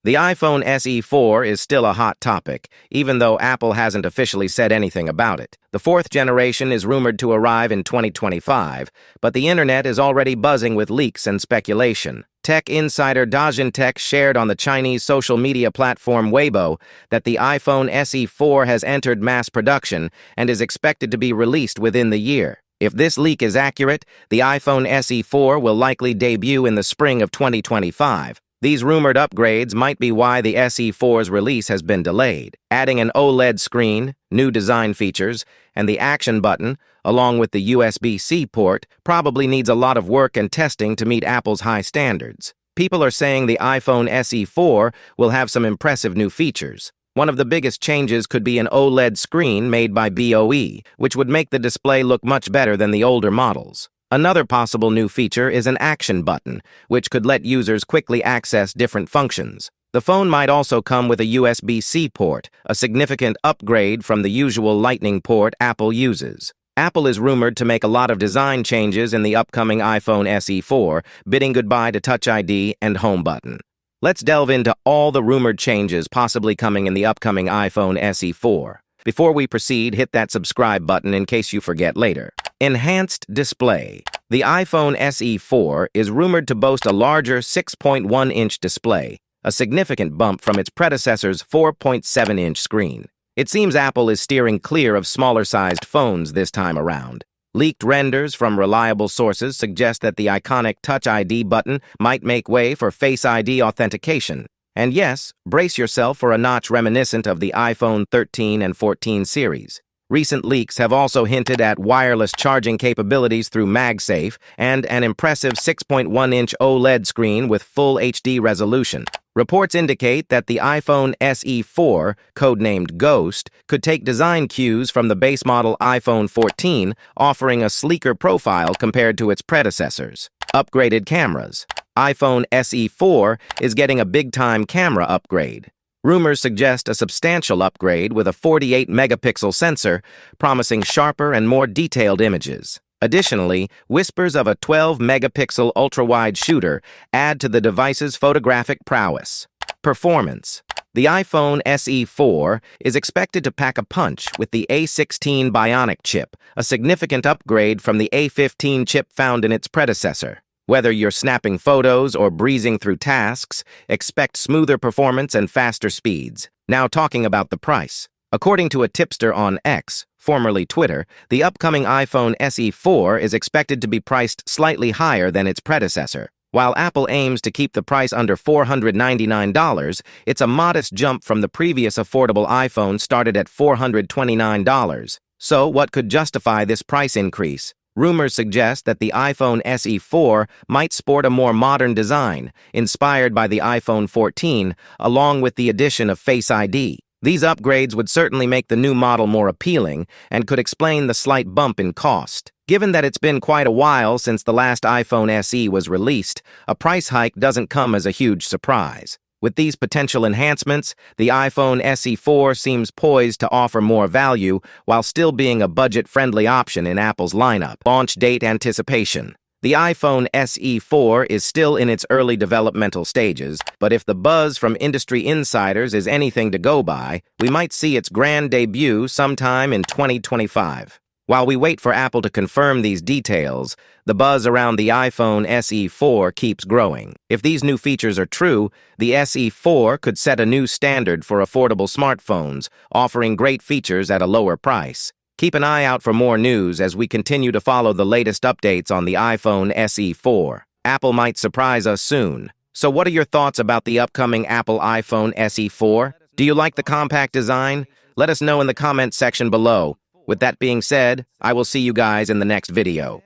The iPhone SE4 is still a hot topic, even though Apple hasn't officially said anything about it. The fourth generation is rumored to arrive in 2025, but the internet is already buzzing with leaks and speculation. Tech insider Dajin Tech shared on the Chinese social media platform Weibo that the iPhone SE4 has entered mass production and is expected to be released within the year. If this leak is accurate, the iPhone SE4 will likely debut in the spring of 2025. These rumored upgrades might be why the SE4's release has been delayed. Adding an OLED screen, new design features, and the action button, along with the USB-C port, probably needs a lot of work and testing to meet Apple's high standards. People are saying the iPhone SE4 will have some impressive new features. One of the biggest changes could be an OLED screen made by BOE, which would make the display look much better than the older models. Another possible new feature is an action button, which could let users quickly access different functions. The phone might also come with a USB-C port, a significant upgrade from the usual Lightning port Apple uses. Apple is rumored to make a lot of design changes in the upcoming iPhone SE4, bidding goodbye to Touch ID and Home button. Let's delve into all the rumored changes possibly coming in the upcoming iPhone SE4. Before we proceed, hit that subscribe button in case you forget later. Enhanced display. The iPhone SE4 is rumored to boast a larger 6.1-inch display, a significant bump from its predecessor's 4.7-inch screen. It seems Apple is steering clear of smaller-sized phones this time around. Leaked renders from reliable sources suggest that the iconic Touch ID button might make way for Face ID authentication. And yes, brace yourself for a notch reminiscent of the iPhone 13 and 14 series. Recent leaks have also hinted at wireless charging capabilities through MagSafe and an impressive 6.1-inch OLED screen with full HD resolution. Reports indicate that the iPhone SE4, codenamed Ghost, could take design cues from the base model iPhone 14, offering a sleeker profile compared to its predecessors. Upgraded cameras. iPhone SE4 is getting a big-time camera upgrade. Rumors suggest a substantial upgrade with a 48-megapixel sensor, promising sharper and more detailed images. Additionally, whispers of a 12-megapixel ultra-wide shooter add to the device's photographic prowess. Performance. The iPhone SE4 is expected to pack a punch with the A16 Bionic chip, a significant upgrade from the A15 chip found in its predecessor. Whether you're snapping photos or breezing through tasks, expect smoother performance and faster speeds. Now talking about the price. According to a tipster on X, formerly Twitter, the upcoming iPhone SE4 is expected to be priced slightly higher than its predecessor. While Apple aims to keep the price under $499, it's a modest jump from the previous affordable iPhone started at $429. So what could justify this price increase? Rumors suggest that the iPhone SE4 might sport a more modern design, inspired by the iPhone 14, along with the addition of Face ID. These upgrades would certainly make the new model more appealing and could explain the slight bump in cost. Given that it's been quite a while since the last iPhone SE was released, a price hike doesn't come as a huge surprise. With these potential enhancements, the iPhone SE4 seems poised to offer more value while still being a budget-friendly option in Apple's lineup. Launch date anticipation. The iPhone SE4 is still in its early developmental stages, but if the buzz from industry insiders is anything to go by, we might see its grand debut sometime in 2025. While we wait for Apple to confirm these details, the buzz around the iPhone SE4 keeps growing. If these new features are true, the SE4 could set a new standard for affordable smartphones, offering great features at a lower price. Keep an eye out for more news as we continue to follow the latest updates on the iPhone SE4. Apple might surprise us soon. So what are your thoughts about the upcoming Apple iPhone SE4? Do you like the compact design? Let us know in the comments section below. With that being said, I will see you guys in the next video.